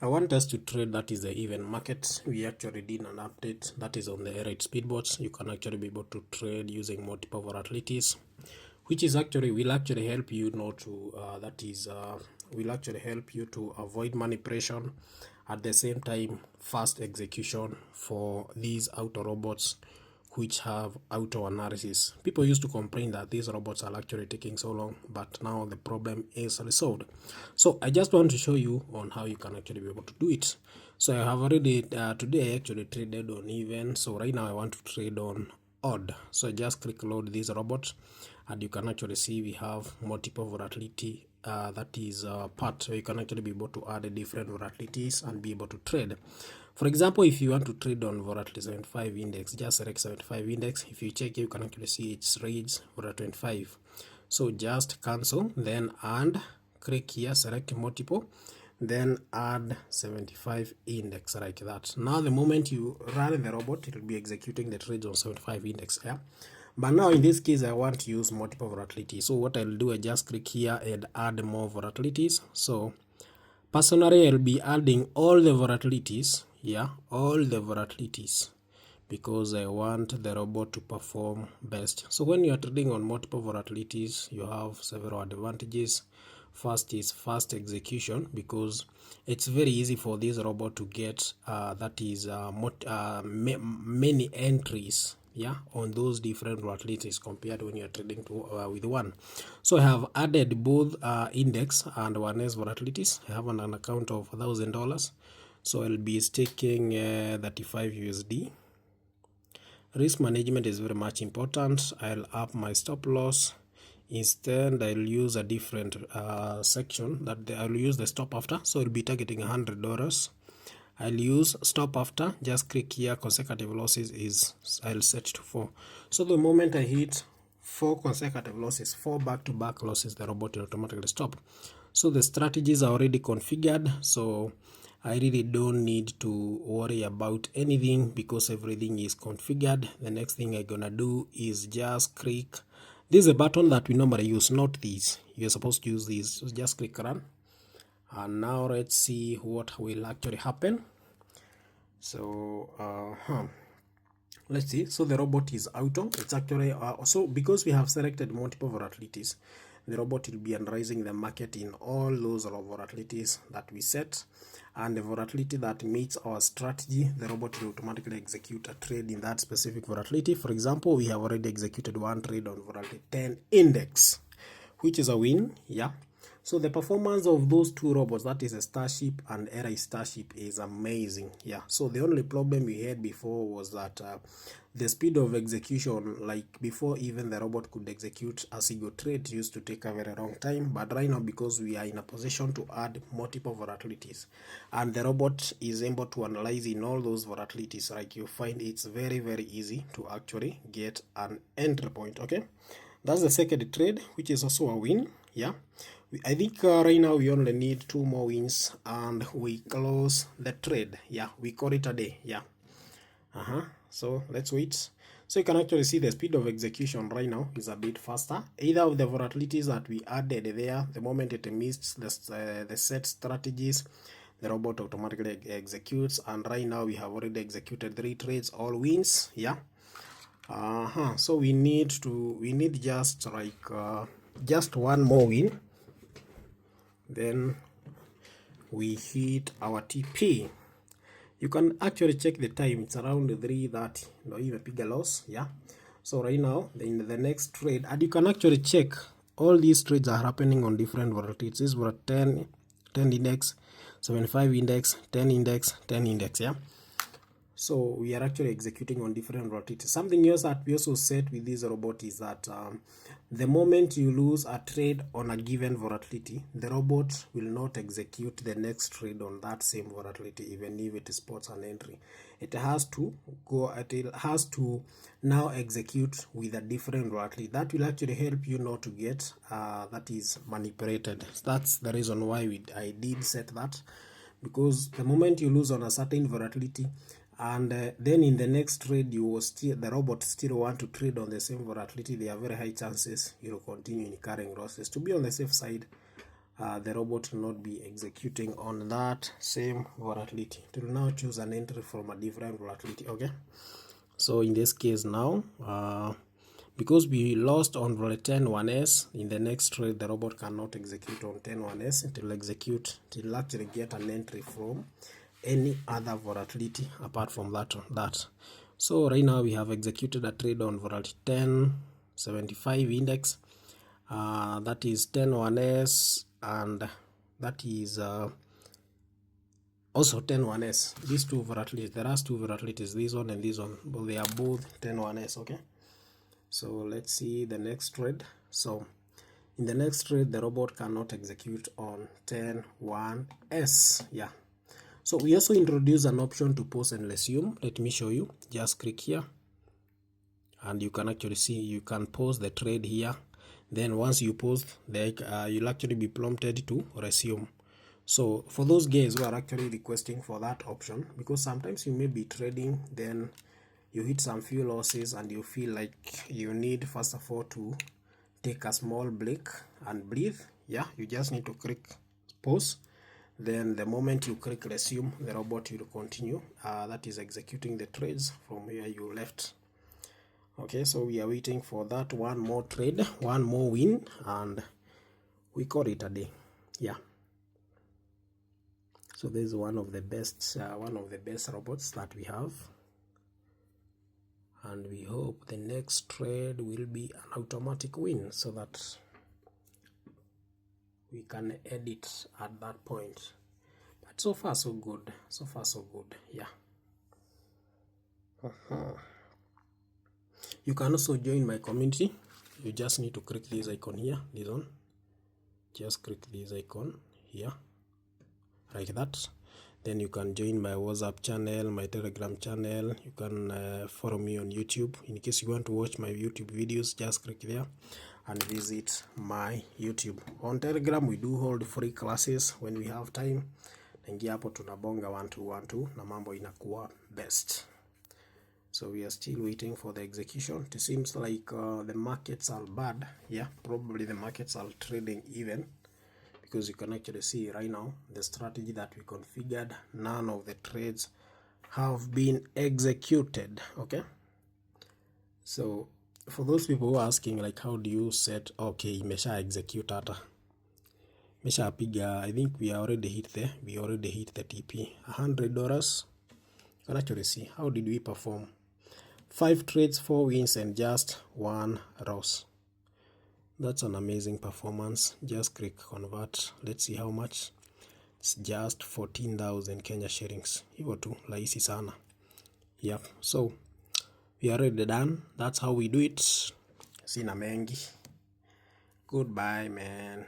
I want us to trade that is the even market. We actually did an update that is on the rate speedboats. You can actually be able to trade using multiple volatilities, which is actually will actually help you not to will actually help you to avoid manipulation, at the same time fast execution for these auto robots which have auto analysis. People used to complain that these robots are actually taking so long, but now the problem is resolved. So I just want to show you on how you can actually be able to do it. So I have already today I actually traded on even. So right now I want to trade on odd. So I just click load this robot, and you can actually see we have multiple volatility. That is part where you can actually be able to add different volatilities and be able to trade. For example, if you want to trade on volatility 75 index, just select 75 index. If you check, you can actually see it's rates volatility 25. So just cancel, then and click here, select multiple, then add 75 index like that. Now the moment you run the robot, it will be executing the trades on 75 index. Yeah. But now in this case, I want to use multiple volatilities. So what I'll do, I just click here and add more volatilities. So personally, I'll be adding all the volatilities. Yeah, all the volatilities, because I want the robot to perform best. So when you are trading on multiple volatilities, you have several advantages. First is fast execution, because it's very easy for this robot to get many entries, yeah, on those different volatilities compared to when you're trading with one. So I have added both index and 1S volatilities. I have an account of $1,000, so I'll be staking 35 USD. Risk management is very much important. I'll up my stop loss. Instead, I'll use a different section that I'll use the stop after. So I'll be targeting $100. I'll use stop after. Just click here. Consecutive losses is I'll set to 4. So the moment I hit 4 consecutive losses, 4 back-to-back losses, the robot will automatically stop. So the strategies are already configured. So I really don't need to worry about anything because everything is configured. The next thing I'm gonna do is just click. This is a button that we normally use, not these. You're supposed to use these. So just click run. And now let's see what will actually happen. So let's see. So the robot is auto. It's actually so because we have selected multiple volatilities, the robot will be analyzing the market in all those volatilities that we set, and the volatility that meets our strategy, the robot will automatically execute a trade in that specific volatility. For example, we have already executed one trade on volatility 10 index, which is a win. Yeah. So the performance of those two robots, that is a Starship and RI Starship, is amazing. Yeah. So the only problem we had before was that the speed of execution, like before even the robot could execute a single trade, used to take a very long time. But right now, because we are in a position to add multiple volatilities, and the robot is able to analyze in all those volatilities, like you find it's very, very easy to actually get an entry point. Okay. That's the second trade, which is also a win. Yeah. I think right now we only need 2 more wins and we close the trade. Yeah, we call it a day. Yeah. So let's wait. So you can actually see the speed of execution right now is a bit faster. Either of the volatilities that we added there, the moment it missed the set strategies, the robot automatically executes. And right now we have already executed 3 trades, all wins. Yeah. So we need just like just 1 more win. Then we hit our TP. You can actually check the time. It's around 3:30. No, even bigger loss. Yeah. So right now, in the next trade, and you can actually check all these trades are happening on different volatilities. This was 10 index, 75 index, 10 index, 10 index. Yeah. So we are actually executing on different volatilities. Something else that we also set with this robot is that the moment you lose a trade on a given volatility, the robot will not execute the next trade on that same volatility, even if it spots an entry. It has to now execute with a different volatility. That will actually help you not to get that is manipulated. That's the reason why I did set that, because the moment you lose on a certain volatility, and then in the next trade the robot still want to trade on the same volatility, there are very high chances you will continue incurring losses. To be on the safe side, the robot will not be executing on that same volatility. It will now choose an entry from a different volatility. Okay, so in this case now, because we lost on vol 10-1s, in the next trade the robot cannot execute on 10-1s. It will execute, it will actually get an entry from any other volatility apart from that. So right now we have executed a trade on volatility 1075 index. That is 10-1s, and that is also 10-1s. These two volatilities, there are two volatilities, this one and this one, but they are both 10-1s. Okay, so let's see the next trade. So in the next trade the robot cannot execute on 10-1s. Yeah, so we also introduce an option to pause and resume. Let me show you. Just click here and you can actually see you can pause the trade here. Then once you pause, you'll actually be prompted to resume. So for those guys who are actually requesting for that option, because sometimes you may be trading, then you hit some few losses and you feel like you need first of all to take a small break and breathe. Yeah, you just need to click pause. Then the moment you click resume, the robot will continue, that is executing the trades from where you left. Okay, so we are waiting for that one more trade, one more win, and we call it a day. Yeah, so this is one of the best robots that we have, and we hope the next trade will be an automatic win so that we can edit at that point. But so far so good, so far so good. Yeah. You can also join my community. You just need to click this icon here, this one. Just click this icon here, like that. Then you can join my WhatsApp channel, my Telegram channel. You can follow me on YouTube. In case you want to watch my YouTube videos, just click there and visit my YouTube. On Telegram we do hold free classes when we have time. Naingia hapo tunabonga 1-2 na mambo inakuwa best. So we are still waiting for the execution. It seems like the markets are bad. Yeah, probably the markets are trading even, because you can actually see right now the strategy that we configured, none of the trades have been executed. Okay, so for those people who are asking like how do you set, okay, imesha execute ata mesha piga, I think we already hit the TP $100. You can actually see how did we perform. 5 trades, 4 wins, and just 1 loss. That's an amazing performance. Just click convert. Let's see how much. It's just 14,000 Kenya shillings. Hivyo tu, rahisi sana. Yep. So we are already done. That's how we do it. Sina mengi. Goodbye, man.